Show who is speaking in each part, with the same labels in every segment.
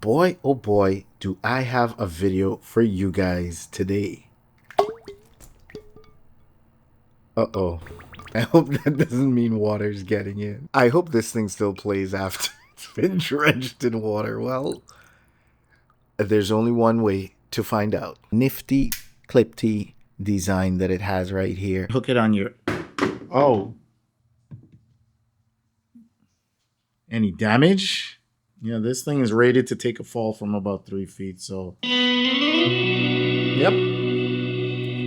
Speaker 1: Boy, oh boy, do I have a video for you guys today. Uh-oh. I hope that doesn't mean water's getting in. I hope this thing still plays after it's been drenched in water. Well, there's only one way to find out. Nifty, clipty design that it has right here. Hook it on your... Oh. Any damage? Yeah, this thing is rated to take a fall from about 3 feet, so... Yep.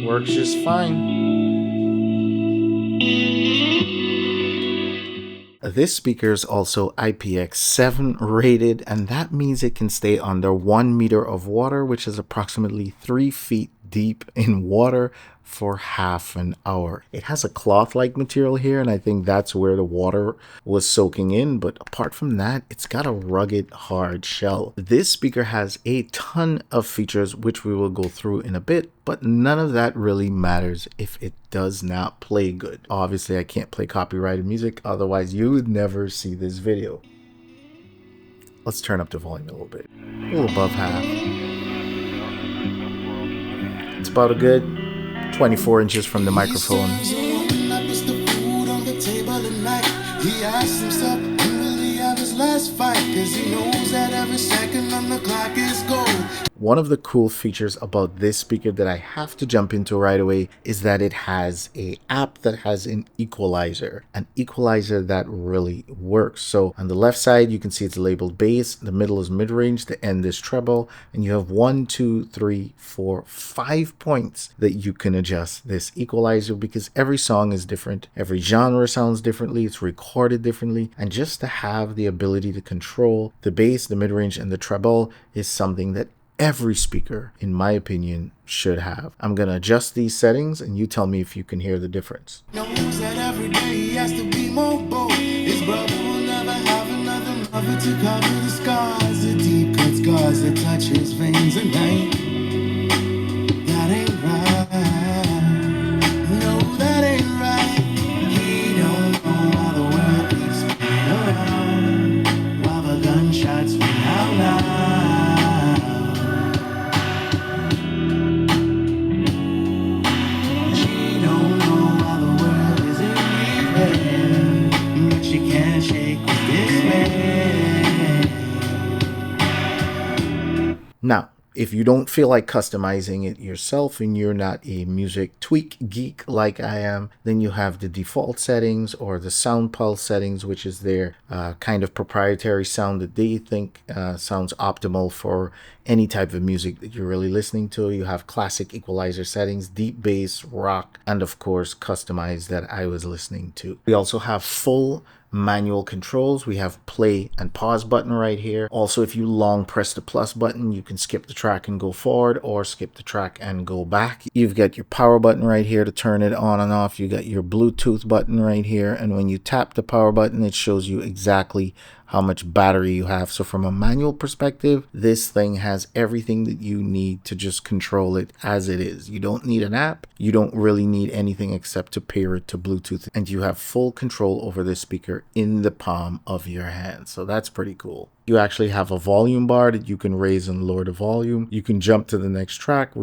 Speaker 1: Works just fine. This speaker is also IPX7 rated, and that means it can stay under 1 meter of water, which is approximately 3 feet deep in water for half an hour. It has a cloth-like material here, and I think that's where the water was soaking in, but apart from that, it's got a rugged, hard shell. This speaker has a ton of features, which we will go through in a bit, but none of that really matters if it does not play good. Obviously, I can't play copyrighted music, otherwise you would never see this video. Let's turn up the volume a little bit. A little above half. It's about a good 24 inches from the microphone. He asked himself, when will he have his last fight? Cause he knows that every second on the clock is gold. One of the cool features about this speaker that I have to jump into right away is that it has an app that has an equalizer that really works. So on the left side, you can see it's labeled bass, the middle is mid-range, the end is treble, and you have 1, 2, 3, 4, 5 points that you can adjust this equalizer because every song is different, every genre sounds differently, it's recorded differently, and just to have the ability to control the bass, the mid-range, and the treble is something that every speaker, in my opinion, should have. I'm gonna adjust these settings and you tell me if you can hear the difference. Knows that every day he has to be more bold. His brother will never have another mother to cover the scars, the deep cut scars that touch his veins at night. That ain't right. No, that ain't right. He don't know how the world keeps spinning around while the gunshots ring out loud. Now, if you don't feel like customizing it yourself and you're not a music tweak geek like I am, then you have the default settings or the sound pulse settings, which is their kind of proprietary sound that they think sounds optimal for any type of music that you're really listening to. You have classic equalizer settings, deep bass, rock, and of course customized that I was listening to. We also have full manual controls. We have play and pause button right here. Also, if you long press the plus button, you can skip the track and go forward or skip the track and go back. You've got your power button right here to turn it on and off. You got your Bluetooth button right here, and when you tap the power button, it shows you exactly how much battery you have. So from a manual perspective, this thing has everything that you need to just control it as it is. You don't need an app. You don't really need anything except to pair it to Bluetooth, and you have full control over this speaker in the palm of your hand. So that's pretty cool. You actually have a volume bar that you can raise and lower the volume. You can jump to the next track,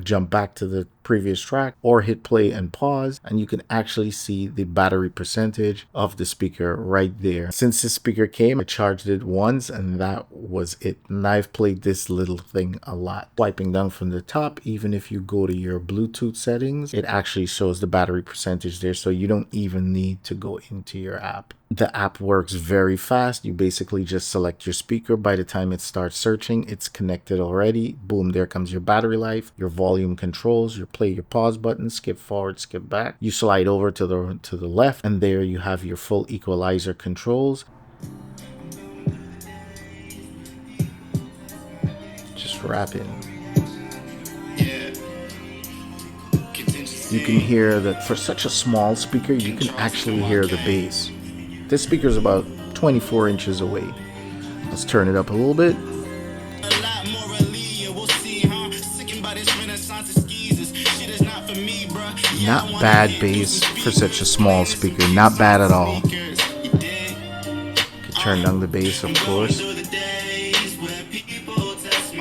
Speaker 1: jump back to the previous track, or hit play and pause, and you can actually see the battery percentage of the speaker right there. Since this speaker came, I charged it once and that was it. And I've played this little thing a lot. Wiping down from the top, even if you go to your Bluetooth settings, it actually shows the battery percentage there, so you don't even need to go into your app. The app works very fast. You basically just select your speaker. By the time it starts searching, it's connected already. Boom, there comes your battery life, your volume controls, your play, your pause button, skip forward, skip back. You slide over to the left, and there you have your full equalizer controls. Just wrap in. You can hear that for such a small speaker, you can actually hear the bass. This speaker is about 24 inches away. Let's turn it up a little bit. Not bad bass for such a small speaker. Not bad at all. Could turn down the bass, of course.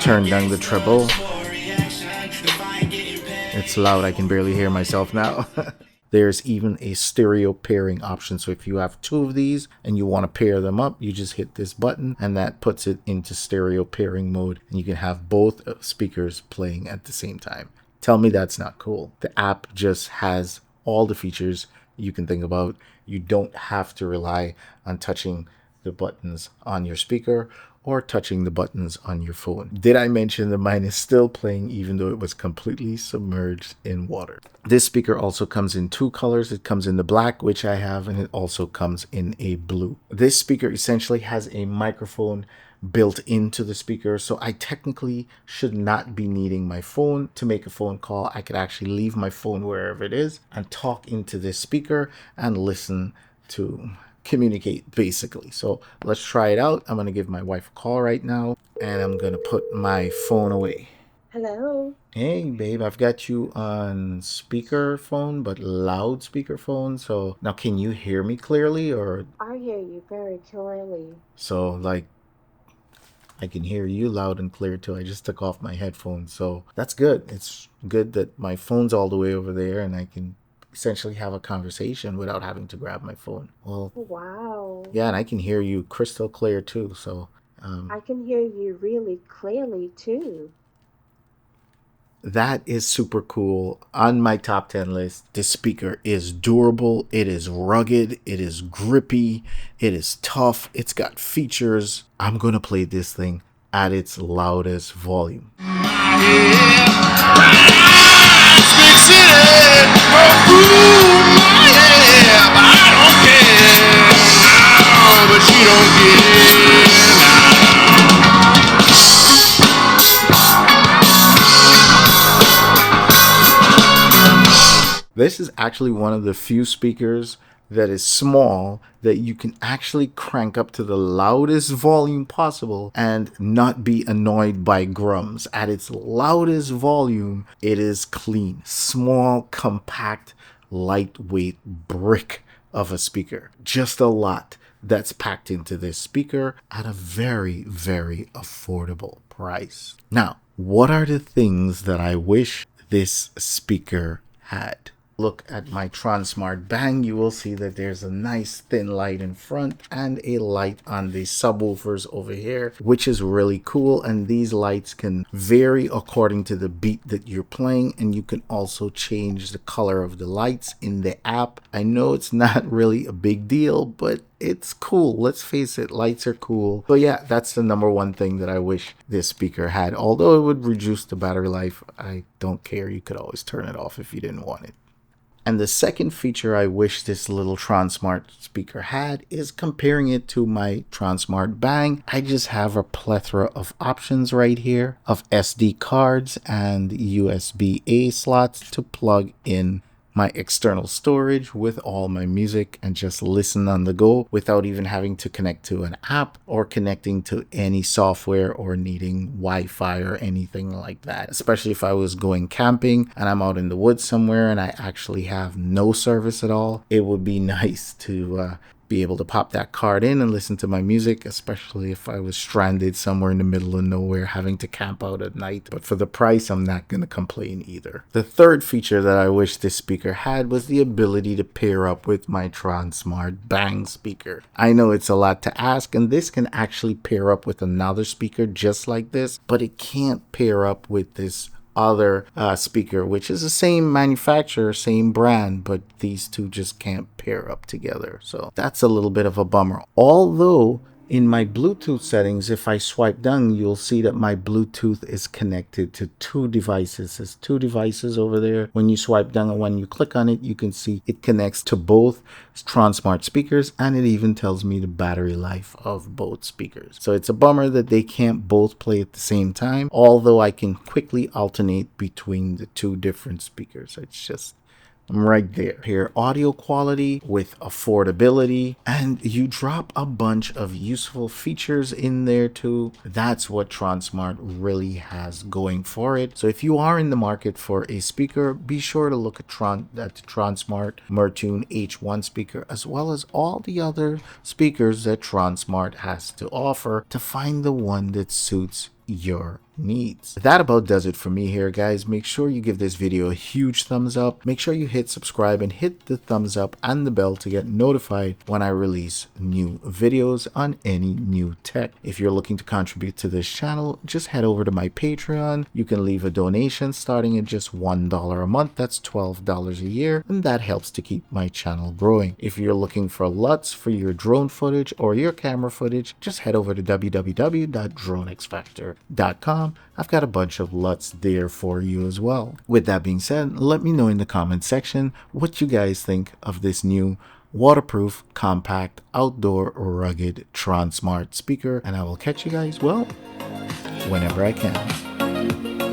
Speaker 1: turn down the treble. It's loud, I can barely hear myself now. There's even a stereo pairing option. So if you have two of these and you want to pair them up, you just hit this button and that puts it into stereo pairing mode. And you can have both speakers playing at the same time. Tell me that's not cool. The app just has all the features you can think about. You don't have to rely on touching the buttons on your speaker or touching the buttons on your phone. Did I mention that mine is still playing even though it was completely submerged in water? This speaker also comes in two colors. It comes in the black, which I have, and it also comes in a blue. This speaker essentially has a microphone built into the speaker, so I technically should not be needing my phone to make a phone call. I could actually leave my phone wherever it is and talk into this speaker and listen to communicate basically. So let's try it out. I'm gonna give my wife a call right now and I'm gonna put my phone away.
Speaker 2: Hello.
Speaker 1: Hey babe, I've got you on speaker phone, but loud speaker phone. So now can you hear me clearly? Or
Speaker 2: I hear you very clearly.
Speaker 1: so like I can hear you loud and clear too. I just took off my headphones, so that's good. It's good that my phone's all the way over there and I can essentially have a conversation without having to grab my phone. Well,
Speaker 2: Wow.
Speaker 1: yeah, and I can hear you crystal clear too. So
Speaker 2: I can hear you really clearly too.
Speaker 1: that is super cool. On my top 10 list, this speaker is durable, it is rugged, it is grippy, it is tough, it's got features. I'm gonna play this thing at its loudest volume. This is actually one of the few speakers that is small that you can actually crank up to the loudest volume possible and not be annoyed by grums. At its loudest volume, it is clean, small, compact, lightweight brick of a speaker. Just a lot that's packed into this speaker at a very, very affordable price. Now, what are the things that I wish this speaker had? Look at my Tronsmart Bang, you will see that there's a nice thin light in front and a light on the subwoofers over here, which is really cool. And these lights can vary according to the beat that you're playing, and you can also change the color of the lights in the app. I know it's not really a big deal, but it's cool. Let's face it, lights are cool. So yeah, that's the number one thing that I wish this speaker had. Although it would reduce the battery life, I don't care. You could always turn it off if you didn't want it. And the second feature I wish this little Tronsmart speaker had is comparing it to my Tronsmart Bang. I just have a plethora of options right here of SD cards and USB-A slots to plug in my external storage with all my music and just listen on the go without even having to connect to an app or connecting to any software or needing Wi-Fi or anything like that. Especially if I was going camping and I'm out in the woods somewhere and I actually have no service at all, it would be nice to be able to pop that card in and listen to my music, especially if I was stranded somewhere in the middle of nowhere having to camp out at night. But for the price, I'm not going to complain either. The third feature that I wish this speaker had was the ability to pair up with my Tronsmart Bang speaker. I know it's a lot to ask, and this can actually pair up with another speaker just like this, but it can't pair up with this other speaker, which is the same manufacturer, same brand, but these two just can't pair up together. So that's a little bit of a bummer. Although in my Bluetooth settings, if I swipe down, you'll see that my Bluetooth is connected to two devices. There's two devices over there. When you swipe down and when you click on it, you can see it connects to both Tronsmart speakers, and it even tells me the battery life of both speakers. So it's a bummer that they can't both play at the same time, although I can quickly alternate between the two different speakers. It's just right there. Here, audio quality with affordability, and you drop a bunch of useful features in there too. That's what Tronsmart really has going for it. So if you are in the market for a speaker, be sure to look at the Tronsmart Mirtune H1 speaker, as well as all the other speakers that Tronsmart has to offer to find the one that suits your needs. That about does it for me here, guys. Make sure you give this video a huge thumbs up. Make sure you hit subscribe and hit the thumbs up and the bell to get notified when I release new videos on any new tech. If you're looking to contribute to this channel, just head over to my Patreon. You can leave a donation starting at just $1 a month. That's $12 a year, and that helps to keep my channel growing. If you're looking for LUTs for your drone footage or your camera footage, just head over to www.dronexfactor.com. I've got a bunch of LUTs there for you as well. With that being said, let me know in the comment section what you guys think of this new waterproof, compact, outdoor, rugged Tronsmart speaker, and I will catch you guys, well, whenever I can.